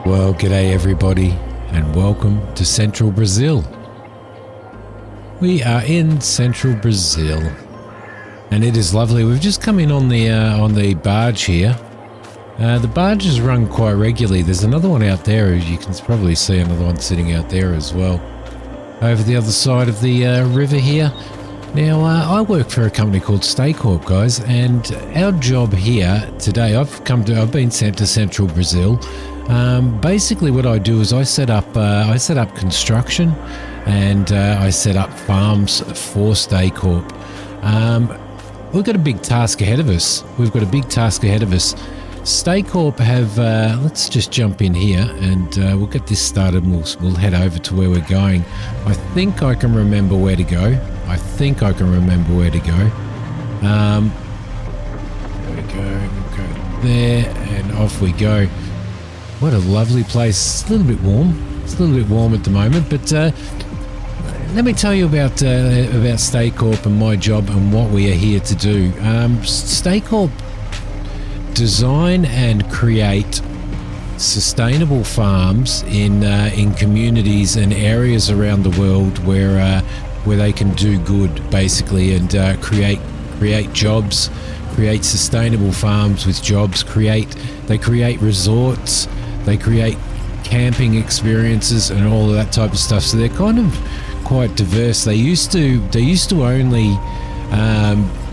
Well, g'day everybody, and welcome to Central Brazil. We are in Central Brazil, and it is lovely. We've just come in on the barge here. The barges run quite regularly. There's another one out there, as you can probably see another one sitting out there as well, over the other side of the river here. Now, I work for a company called StayCorp, guys, and our job here today, I've been sent to Central Brazil. Basically what I do is I set up construction, and I set up farms for StayCorp. We've got a big task ahead of us. StayCorp have, let's just jump in here and we'll get this started, and we'll head over to where we're going. I think I can remember where to go. There we go, we'll go there and off we go. What a lovely place. It's a little bit warm. At the moment, but let me tell you about StayCorp and my job and what we are here to do. StayCorp design and create sustainable farms in communities and areas around the world where they can do good, basically, and create jobs, create sustainable farms with jobs. They create resorts. They create camping experiences and all of that type of stuff. So they're kind of quite diverse. They used to only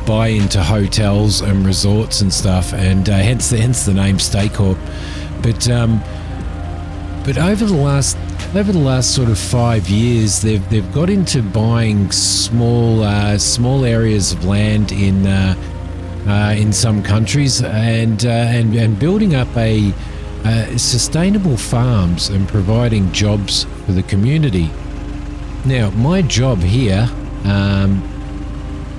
buy into hotels and resorts and stuff, and hence the name StayCorp. But over the last sort of 5 years, they've got into buying small areas of land in some countries and building up sustainable farms and providing jobs for the community. Now, my job here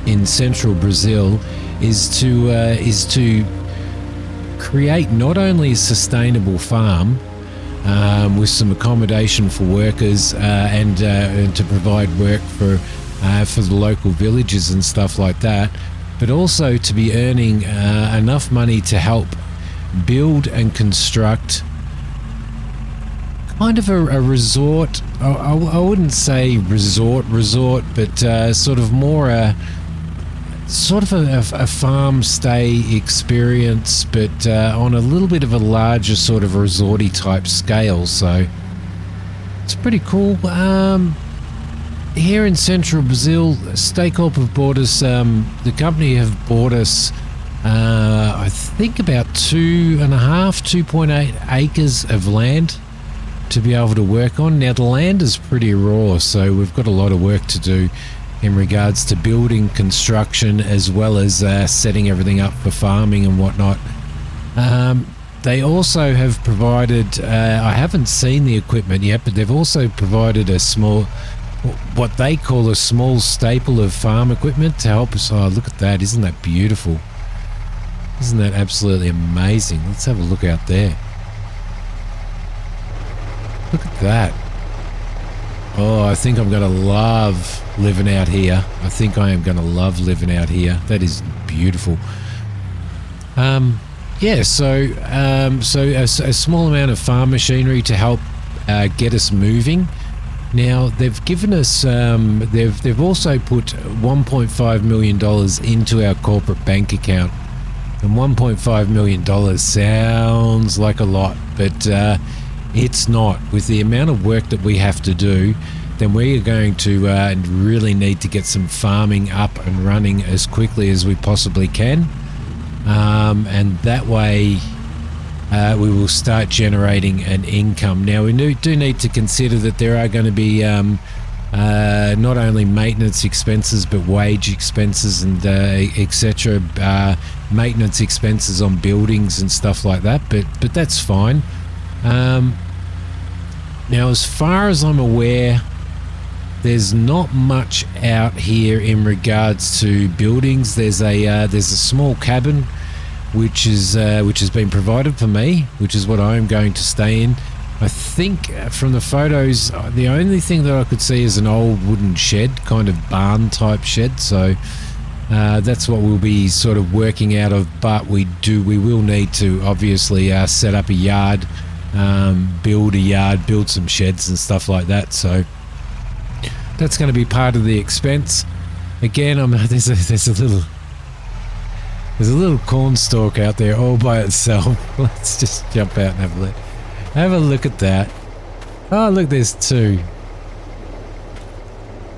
in Central Brazil is to create not only a sustainable farm with some accommodation for workers and to provide work for the local villages and stuff like that, but also to be earning enough money to help build and construct kind of a resort. I wouldn't say resort, but sort of more a farm stay experience, but on a little bit of a larger sort of resorty type scale. So it's pretty cool. Here in Central Brazil, StayCorp have bought us, the company have bought us I think about 2.8 acres of land to be able to work on. Now, the land is pretty raw, so we've got a lot of work to do in regards to building, construction, as well as setting everything up for farming and whatnot. They also have provided, I haven't seen the equipment yet, but they've also provided what they call a small staple of farm equipment to help us. Oh, look at that. Isn't that beautiful? Isn't that absolutely amazing? Let's have a look out there. Look at that. Oh, I think I'm going to love living out here. That is beautiful. So a small amount of farm machinery to help get us moving. Now, they've given us, they've also put $1.5 million into our corporate bank account. And $1.5 million sounds like a lot, but it's not. With the amount of work that we have to do, then we are going to really need to get some farming up and running as quickly as we possibly can. And that way we will start generating an income. Now, we do need to consider that there are going to be not only maintenance expenses, but wage expenses and etc. Maintenance expenses on buildings and stuff like that, but that's fine. Now, as far as I'm aware, there's not much out here in regards to buildings. There's a small cabin which has been provided for me, which is what I am going to stay in. I think from the photos, the only thing that I could see is an old wooden shed, kind of barn type shed. So that's what we'll be sort of working out of. But we will need to obviously set up a yard build a yard, build some sheds and stuff like that. So that's going to be part of the expense. Again, there's a little corn stalk out there all by itself. Let's just jump out and have a look. Have a look at that. Oh, look, there's two.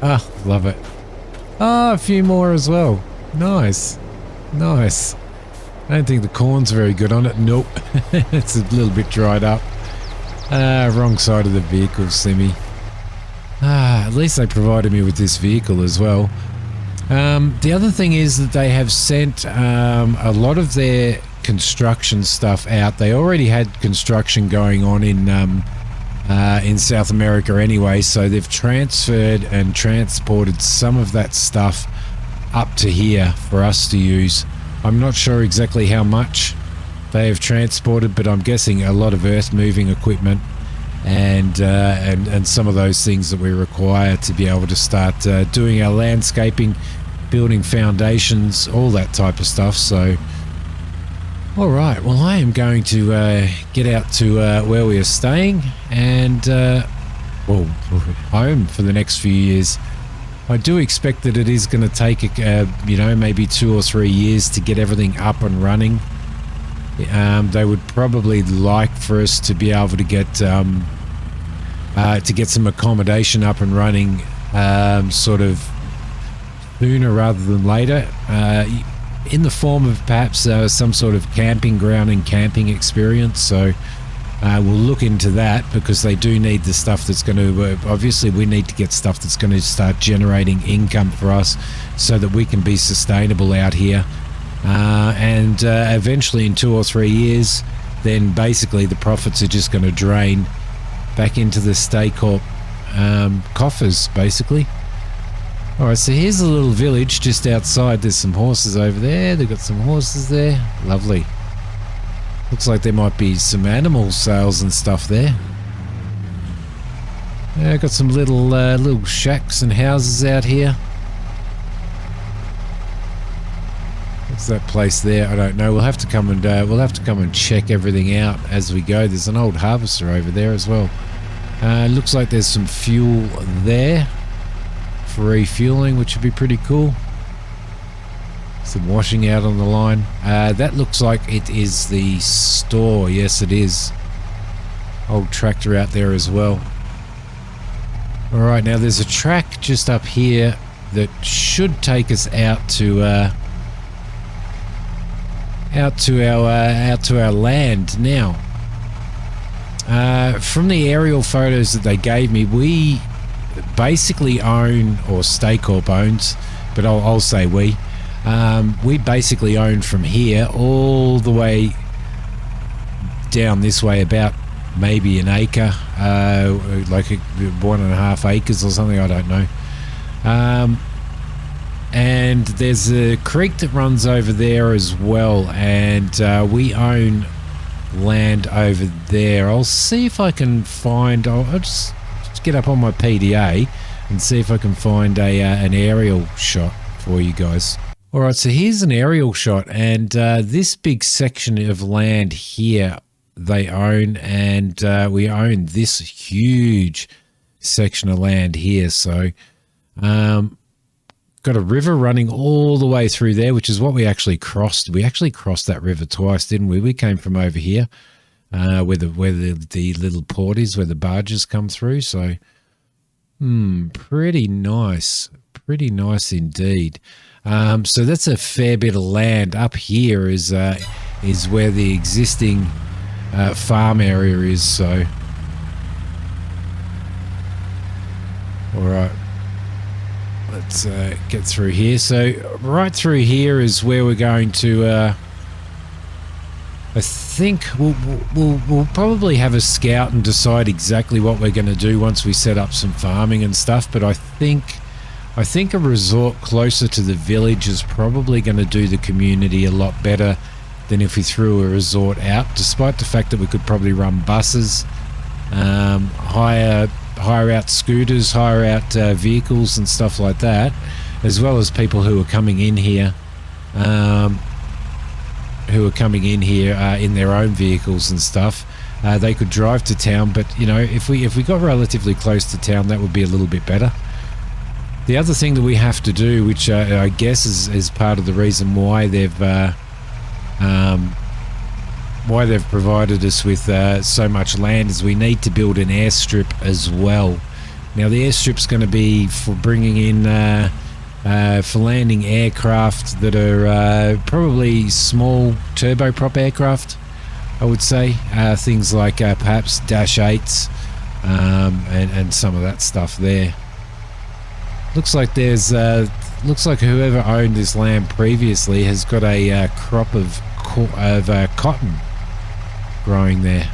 Ah, love it. Ah, a few more as well. Nice. Nice. I don't think the corn's very good on it. Nope. It's a little bit dried up. Wrong side of the vehicle, Simi. At least they provided me with this vehicle as well. The other thing is that they have sent a lot of their construction stuff out. They already had construction going on in South America anyway, so they've transferred and transported some of that stuff up to here for us to use. I'm not sure exactly how much they have transported, but I'm guessing a lot of earth moving equipment and some of those things that we require to be able to start doing our landscaping, building foundations, all that type of stuff. So all right, well, I am going to get out to where we are staying and home for the next few years. I do expect that it is going to take maybe 2 or 3 years to get everything up and running. They would probably like for us to be able to get some accommodation up and running sort of sooner rather than later, in the form of perhaps some sort of camping ground and camping experience. So we'll look into that, because they do need the stuff that's going to obviously we need to get stuff that's going to start generating income for us so that we can be sustainable out here. And eventually in 2 or 3 years, then basically the profits are just going to drain back into the StayCorp coffers, basically. All right, so here's a little village just outside. There's some horses over there. They've got some horses there. Lovely. Looks like there might be some animal sales and stuff there. Yeah, got some little shacks and houses out here. What's that place there? I don't know. We'll have to come and check everything out as we go. There's an old harvester over there as well. Looks like there's some fuel there for refueling, which would be pretty cool. Some washing out on the line. That looks like it is the store. Yes, it is. Old tractor out there as well. All right, now there's a track just up here that should take us out to our land. Now, from the aerial photos that they gave me, we basically own, or StayCorp owns, but I'll say we basically own from here all the way down this way, about maybe an acre, like 1.5 acres or something, I don't know. And there's a creek that runs over there as well, and we own land over there. I'll see if I can find, I'll just get up on my PDA and see if I can find an aerial shot for you guys. All right, so here's an aerial shot, and this big section of land here they own, and we own this huge section of land here. So got a river running all the way through there, which is what we actually crossed. We actually crossed that river twice, didn't we? We came from over here, where the little port is, where the barges come through. So pretty nice indeed. So that's a fair bit of land. Up here is where the existing farm area is. So all right, let's get through here. So right through here is where we're going to I think we'll probably have a scout and decide exactly what we're going to do once we set up some farming and stuff. But I think a resort closer to the village is probably going to do the community a lot better than if we threw a resort out, despite the fact that we could probably run buses, hire out scooters, hire out vehicles and stuff like that, as well as people who are coming in here in their own vehicles and stuff. they could drive to town. But you know, if we got relatively close to town, that would be a little bit better. The other thing that we have to do, which I guess is part of the reason why they've provided us with so much land, is we need to build an airstrip as well. Now the airstrip's going to be for bringing in for landing aircraft that are probably small turboprop aircraft, I would say. Things like perhaps Dash 8s and some of that stuff there. Looks like there's whoever owned this land previously has got a crop of cotton growing there,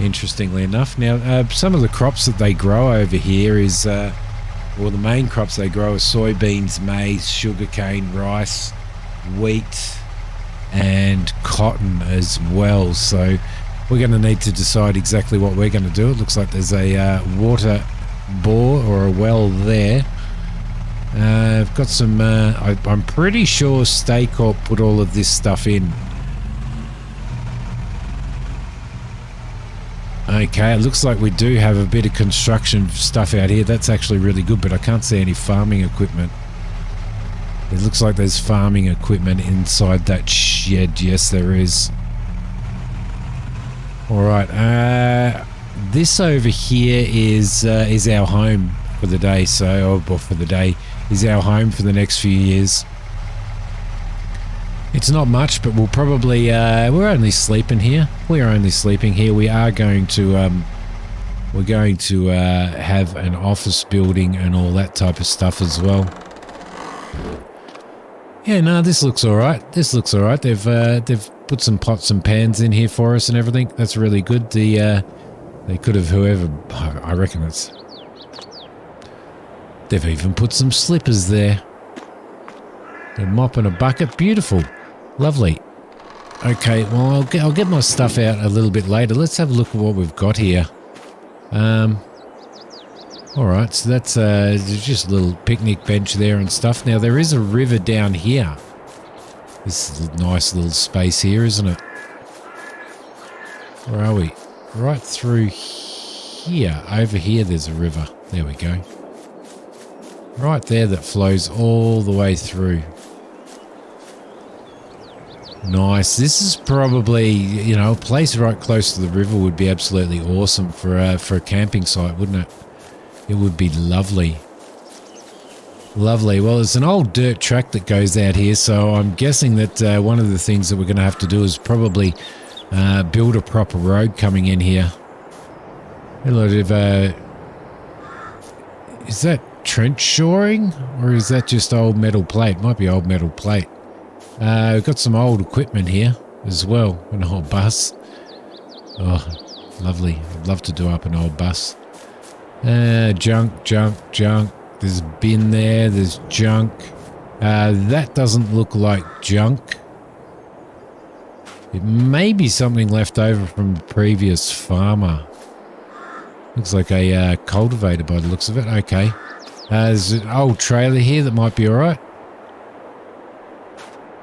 interestingly enough. Now some of the crops that they grow over here is well, the main crops they grow are soybeans, maize, sugarcane, rice, wheat and cotton as well. So we're going to need to decide exactly what we're going to do. It looks like there's a water bore or a well there. I've got some I'm pretty sure StayCorp put all of this stuff in. Okay, it looks like we do have a bit of construction stuff out here. That's actually really good, but I can't see any farming equipment. It looks like there's farming equipment inside that shed. Yes, there is. Alright, this over here is our home for the day. So, or for the day, is our home for the next few years. It's not much, but we'll probably we're only sleeping here. We're only sleeping here. We are going to have an office building and all that type of stuff as well. Yeah, no, this looks all right. This looks all right. They've put some pots and pans in here for us and everything. That's really good. They could have, whoever, I reckon it's. They've even put some slippers there. A mop and a bucket. Beautiful. Lovely. Okay, well, I'll get my stuff out a little bit later. Let's have a look at what we've got here. Alright, so that's just a little picnic bench there and stuff. Now, there is a river down here. This is a nice little space here, isn't it? Where are we? Right through here. Over here, there's a river. There we go. Right there, that flows all the way through. Nice. This is probably, you know, a place right close to the river would be absolutely awesome for a camping site, wouldn't it? It would be lovely. Lovely. Well, it's an old dirt track that goes out here, so I'm guessing that one of the things that we're going to have to do is probably build a proper road coming in here. A lot of is that trench shoring, or is that just old metal plate? Might be old metal plate. We've got some old equipment here as well. An old bus. Oh, lovely. I'd love to do up an old bus. Junk. There's a bin there. There's junk. That doesn't look like junk. It may be something left over from the previous farmer. Looks like a cultivator by the looks of it. Okay. There's an old trailer here that might be alright.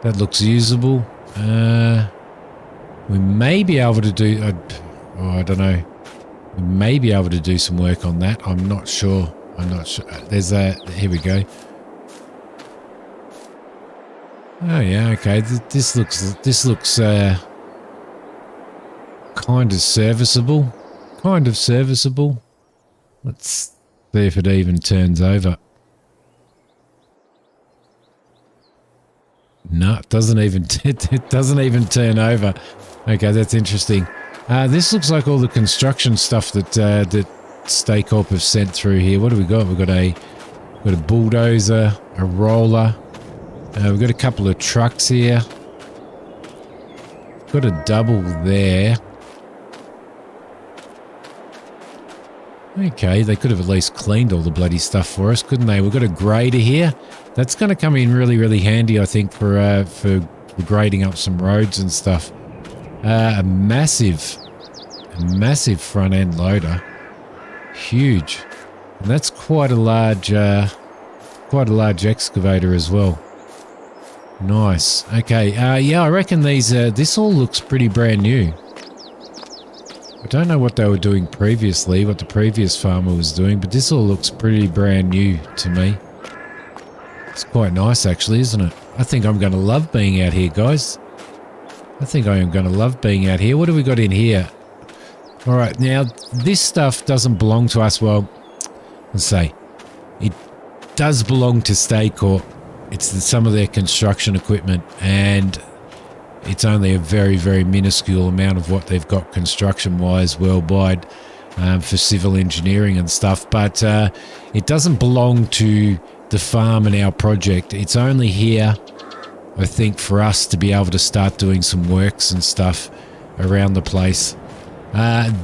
That looks usable. We may be able to do... I don't know. We may be able to do some work on that. I'm not sure. There's a... Here we go. Oh, yeah, okay. This looks kind of serviceable. Kind of serviceable. Let's see if it even turns over. No, it doesn't even turn over. Okay, that's interesting. This looks like all the construction stuff that that StayCorp have sent through here. What do we got? We've got a bulldozer, a roller. We've got a couple of trucks here. Got a double there. Okay, they could have at least cleaned all the bloody stuff for us, couldn't they? We've got a grader here. That's going to come in really, really handy, I think, for grading up some roads and stuff. A massive front end loader, huge, and that's quite a large excavator as well. Nice. Okay. Yeah, I reckon this all looks pretty brand new. I don't know what they were doing previously, what the previous farmer was doing, but this all looks pretty brand new to me. It's quite nice actually, isn't it? I think I'm going to love being out here, guys. I think I am going to love being out here. What have we got in here? All right, now this stuff doesn't belong to us. Well, let's say it does belong to StayCorp. It's some of their construction equipment, and it's only a very, very minuscule amount of what they've got construction-wise worldwide for civil engineering and stuff. But it doesn't belong to the farm and our project. It's only here, I think, for us to be able to start doing some works and stuff around the place.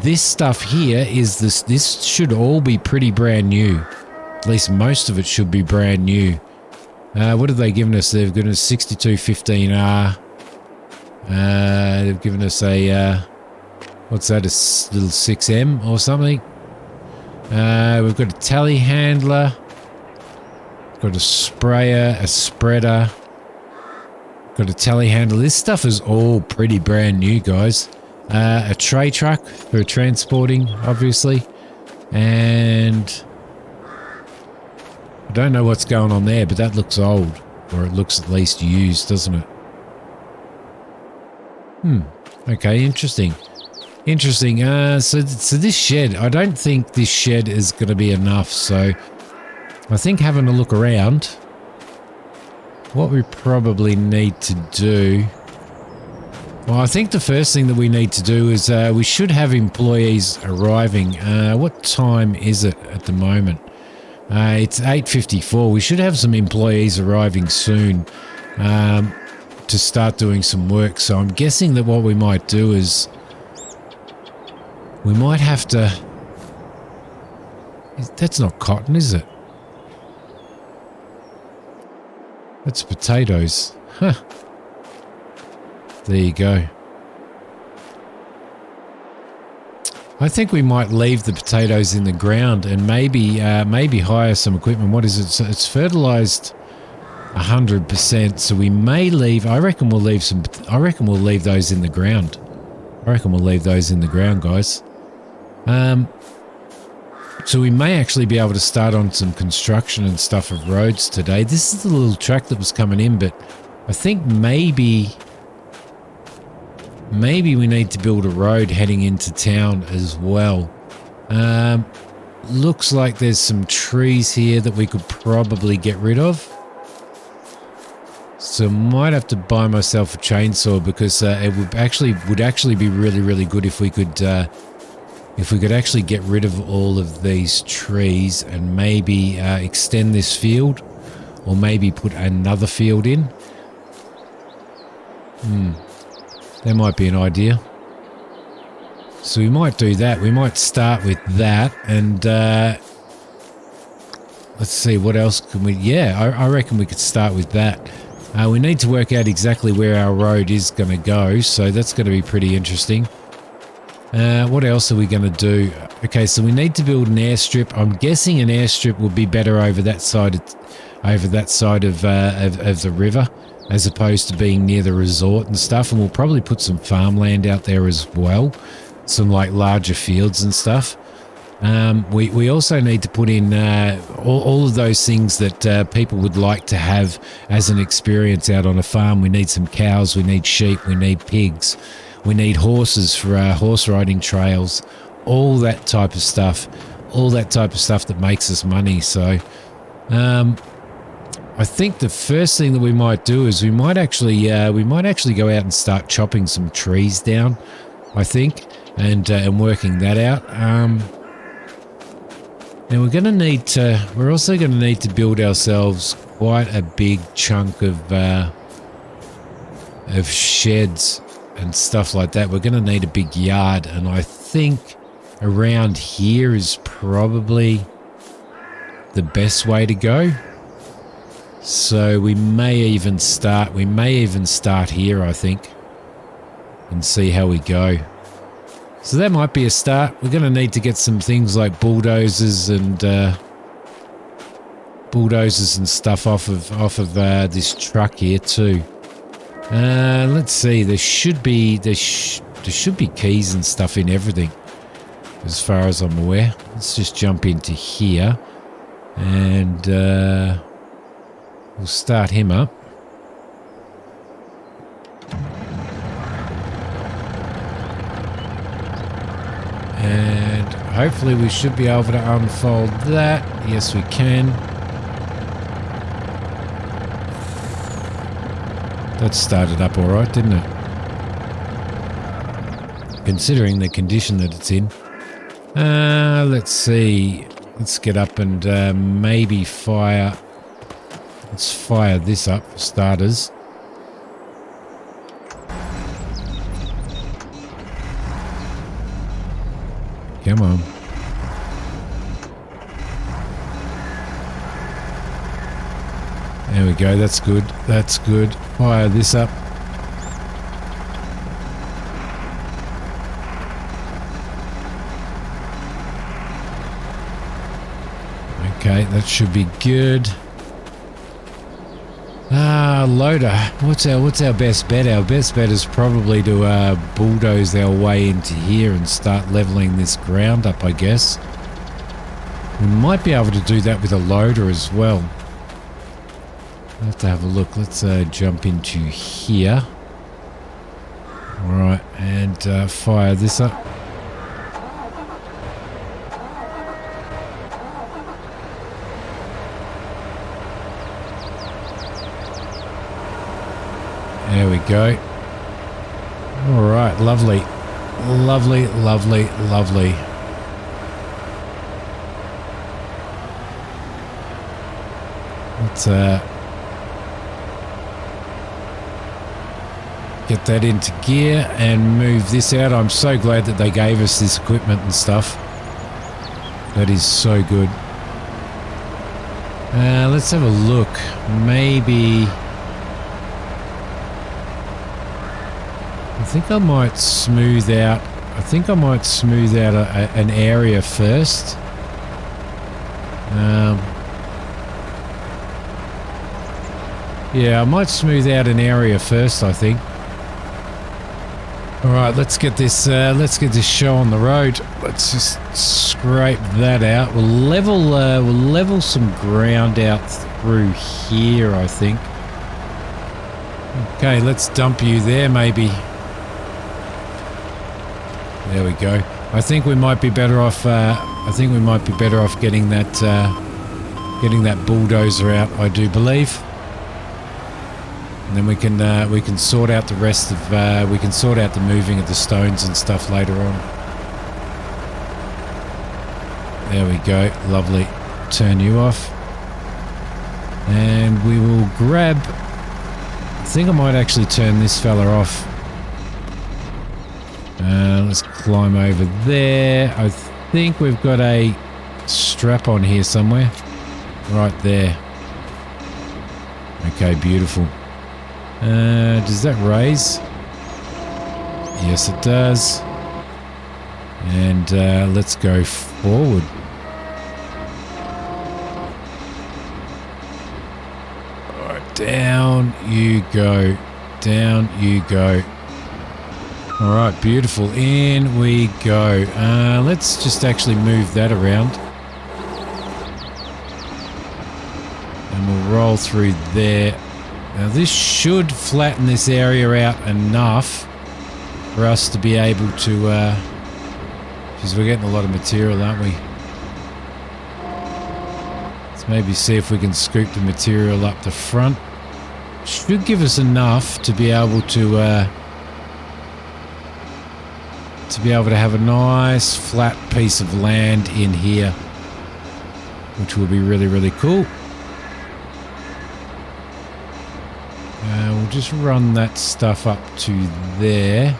This stuff here is this should all be pretty brand new. At least most of it should be brand new. What have they given us? They've given us 6215R. They've given us a what's that, a little 6M or something. We've got a telehandler, got a sprayer, a spreader, got a telehandler. This stuff is all pretty brand new, guys. A tray truck for transporting, obviously, and I don't know what's going on there, but that looks old, or it looks at least used, doesn't it? Okay, interesting. Interesting. So this shed, I don't think this shed is going to be enough, so I think having a look around, what we probably need to do, well, I think the first thing that we need to do is we should have employees arriving. What time is it at the moment? It's 8:54. We should have some employees arriving soon to start doing some work. So I'm guessing that what we might do is we might have to... That's not cotton, is it? That's potatoes. Huh. There you go. I think we might leave the potatoes in the ground and maybe hire some equipment. What is it? So it's fertilized 100%. So we may leave. I reckon we'll leave some. I reckon we'll leave those in the ground. I reckon we'll leave those in the ground, guys. So we may actually be able to start on some construction and stuff of roads today. This is the little track that was coming in, but I think maybe we need to build a road heading into town as well. Looks like there's some trees here that we could probably get rid of. So might have to buy myself a chainsaw, because it would actually be really, really good if we could actually get rid of all of these trees and maybe extend this field, or maybe put another field in. That might be an idea. So we might do that. We might start with that, and let's see, what else can we... Yeah, I reckon we could start with that. We need to work out exactly where our road is going to go, so that's going to be pretty interesting. What else are we going to do? Okay, so we need to build an airstrip. I'm guessing an airstrip would be better over that side of the river, as opposed to being near the resort and stuff. And we'll probably put some farmland out there as well, some like larger fields and stuff. We also need to put in all of those things that people would like to have as an experience out on a farm. We need some cows, we need sheep, we need pigs, we need horses for our horse riding trails, all that type of stuff that makes us money. So I think the first thing that we might do is we might actually go out and start chopping some trees down, I think, and working that out. Now we're also going to need to build ourselves quite a big chunk of sheds and stuff like that. We're going to need a big yard, and I think around here is probably the best way to go. So we may even start here, I think, and see how we go. So that might be a start. We're going to need to get some things like bulldozers and stuff off of this truck here too. Let's see. There should be keys and stuff in everything. as far as I'm aware. Let's just jump into here and we'll start him up. And hopefully we should be able to unfold that. Yes, we can. That started up all right, didn't it? Considering the condition that it's in. Let's see. Let's get up and maybe fire. Let's fire this up for starters. Come on. There we go. That's good. That's good. Fire this up. Okay, that should be good. Loader. What's our best bet? Our best bet is probably to bulldoze our way into here and start leveling this ground up, I guess. We might be able to do that with a loader as well. I'll have to have a look. Let's jump into here. Alright, and fire this up. There we go. Alright, lovely. Lovely, lovely, lovely. Let's get that into gear and move this out. I'm so glad that they gave us this equipment and stuff. That is so good. Let's have a look. Maybe... I think I might smooth out. An area first. Yeah, I might smooth out an area first, I think. All right, let's get this show on the road. Let's just scrape that out. We'll level some ground out through here, I think. Okay, let's dump you there, maybe. There we go. I think we might be better off. Getting that bulldozer out. I do believe, and then we can sort out the rest of. We can sort out the moving of the stones and stuff later on. There we go. Lovely. Turn you off, and we will grab. I think I might actually turn this fella off. Let's climb over there. I think we've got a strap on here somewhere. Right there. Okay, beautiful. Does that raise? Yes, it does. And let's go forward. All right, down you go. Down you go. All right, beautiful. In we go. Let's just actually move that around. And we'll roll through there. Now this should flatten this area out enough for us to be able to... Geez, we're getting a lot of material, aren't we? Let's maybe see if we can scoop the material up the front. Should give us enough to be able to have a nice flat piece of land in here, which will be really, really cool. We'll just run that stuff up to there.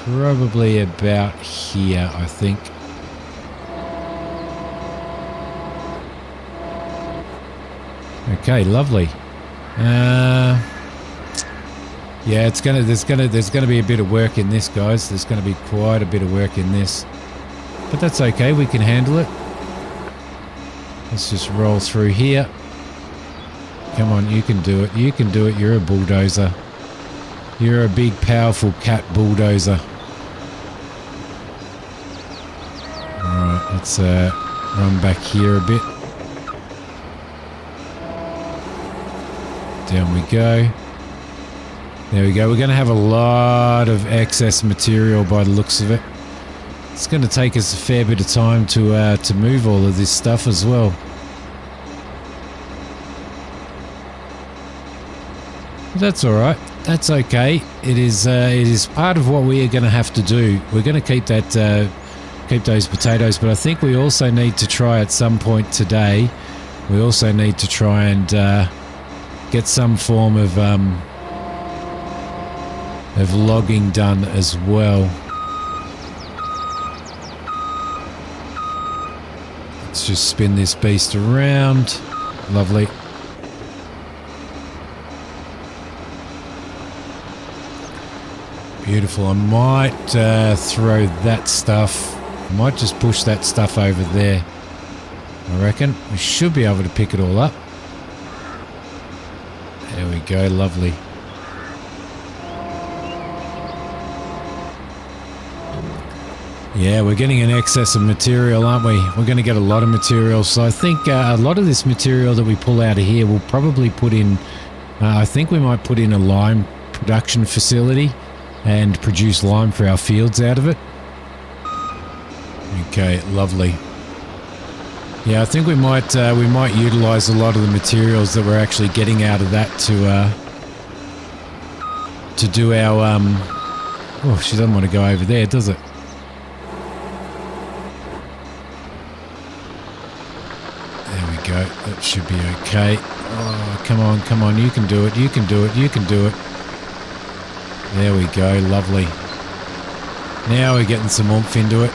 Probably about here, I think. Okay, lovely. Yeah, there's gonna be a bit of work in this, guys. There's gonna be quite a bit of work in this, but that's okay. We can handle it. Let's just roll through here. Come on, you can do it. You can do it. You're a bulldozer. You're a big, powerful cat bulldozer. Let's run back here a bit. Down we go. There we go. We're going to have a lot of excess material by the looks of it. It's going to take us a fair bit of time to move all of this stuff as well. That's all right. That's okay. It is part of what we are going to have to do. We're going to keep that keep those potatoes, but I think we also need to try at some point today. We also need to try and get some form of logging done as well. Let's just spin this beast around. Lovely. Beautiful. I might throw that stuff. I might just push that stuff over there. I reckon we should be able to pick it all up. There we go. Lovely. Yeah, we're getting an excess of material, aren't we? We're going to get a lot of material. So I think a lot of this material that we pull out of here, we'll probably put in, I think we might put in a lime production facility and produce lime for our fields out of it. Okay, lovely. Yeah, I think we might utilize a lot of the materials that we're actually getting out of that to do our oh, she doesn't want to go over there, does it? There we go. That should be okay. Oh, come on, come on. You can do it. You can do it. You can do it. There we go. Lovely. Now we're getting some oomph into it.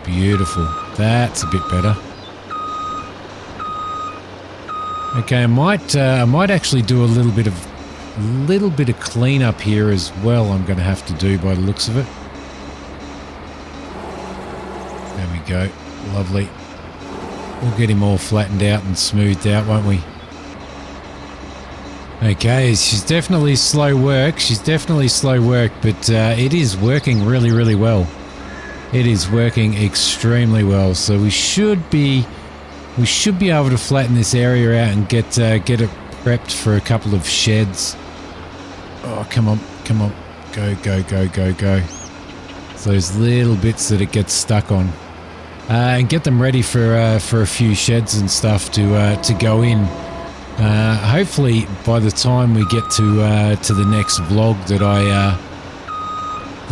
Beautiful. That's a bit better. Okay, I might actually do a little bit of cleanup here as well. I'm going to have to do by the looks of it. There we go. Lovely. We'll get him all flattened out and smoothed out, won't we? Okay, she's definitely slow work. She's definitely slow work, but it is working really, really well. It is working extremely well. So we should be able to flatten this area out and get it prepped for a couple of sheds. Oh, come on, come on, go, go, go, go, go. So those little bits that it gets stuck on, and get them ready for a few sheds and stuff to go in. Hopefully, by the time we get to the next vlog that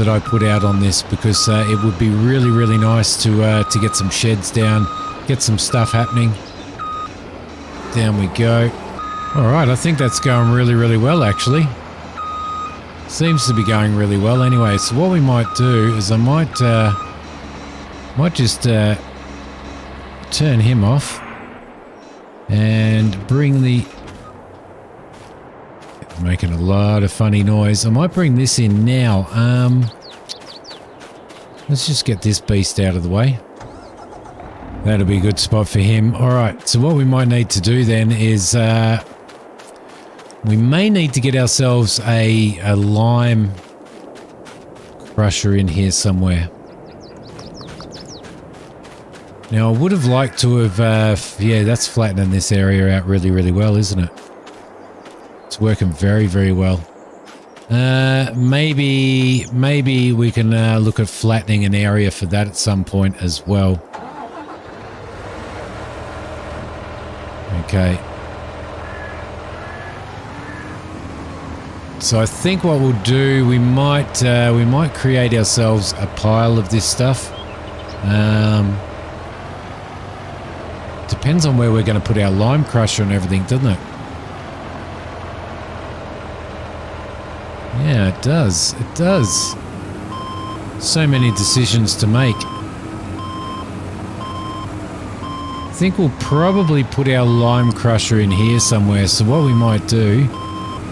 I put out on this, because it would be really, really nice to get some sheds down, get some stuff happening. Down we go. All right, I think that's going really, really well, actually. Seems to be going really well anyway. So what we might do is I might just turn him off and bring the... making a lot of funny noise. I might bring this in now. Let's just get this beast out of the way. That'll be a good spot for him. All right, so what we might need to do then is we may need to get ourselves a lime crusher in here somewhere. Now, I would have liked to have... yeah, that's flattening this area out really, really well, isn't it? It's working very, very well. Maybe we can look at flattening an area for that at some point as well. Okay. So I think what we'll do, we might create ourselves a pile of this stuff. Depends on where we're going to put our lime crusher and everything, doesn't it? Yeah, it does. It does. So many decisions to make. I think we'll probably put our lime crusher in here somewhere. So what we might do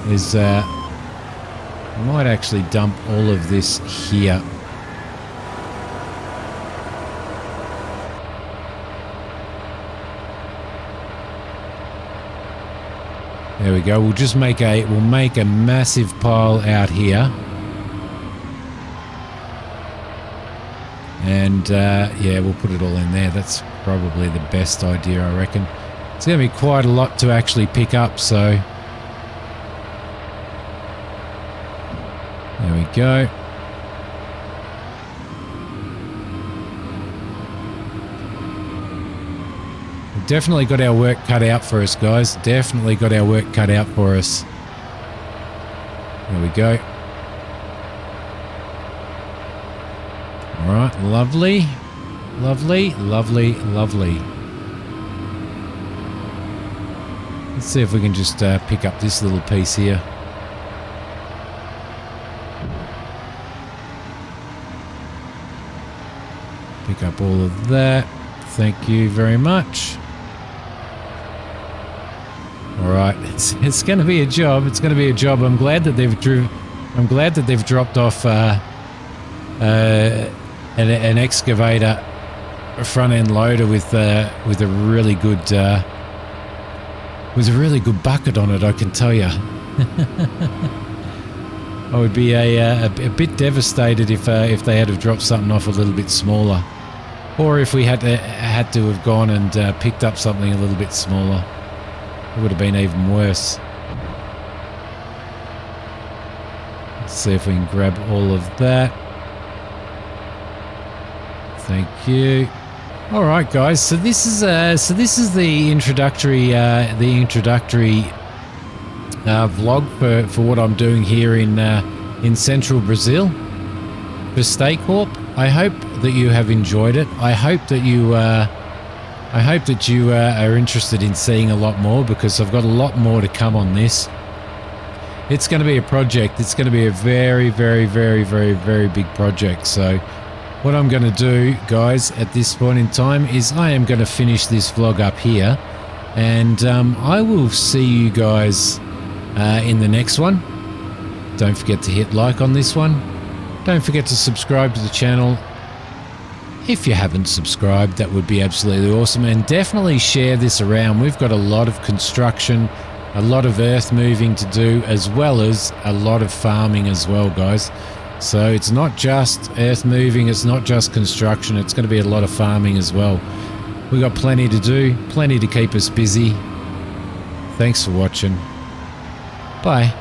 is we might actually dump all of this here. There we go. We'll just make a massive pile out here. And yeah, we'll put it all in there. That's probably the best idea, I reckon. It's going to be quite a lot to actually pick up, so there we go. We've definitely got our work cut out for us, guys. Definitely got our work cut out for us. There we go. All right, lovely. Lovely, lovely, lovely. Let's see if we can just pick up this little piece here. Pick up all of that. Thank you very much. All right, it's going to be a job. It's going to be a job. I'm glad that they've dropped off an excavator, a front end loader with a really good bucket on it. I can tell you. I would be a bit devastated if they had to have dropped something off a little bit smaller, or if we had to have gone and picked up something a little bit smaller. It would have been even worse. Let's see if we can grab all of that. Thank you. All right, guys. So this is the introductory vlog for what I'm doing here in central Brazil for StayCorp. I hope that you have enjoyed it. I hope that you are interested in seeing a lot more, because I've got a lot more to come on this. It's going to be a project. It's going to be a very, very, very, very, very big project. So what I'm going to do, guys, at this point in time is I am going to finish this vlog up here, and I will see you guys in the next one. Don't forget to hit like on this one. Don't forget to subscribe to the channel. If you haven't subscribed, that would be absolutely awesome, and definitely share this around. We've got a lot of construction, a lot of earth moving to do, as well as a lot of farming as well, guys. So it's not just earth moving, it's not just construction, it's going to be a lot of farming as well. We've got plenty to do, plenty to keep us busy. Thanks for watching. Bye.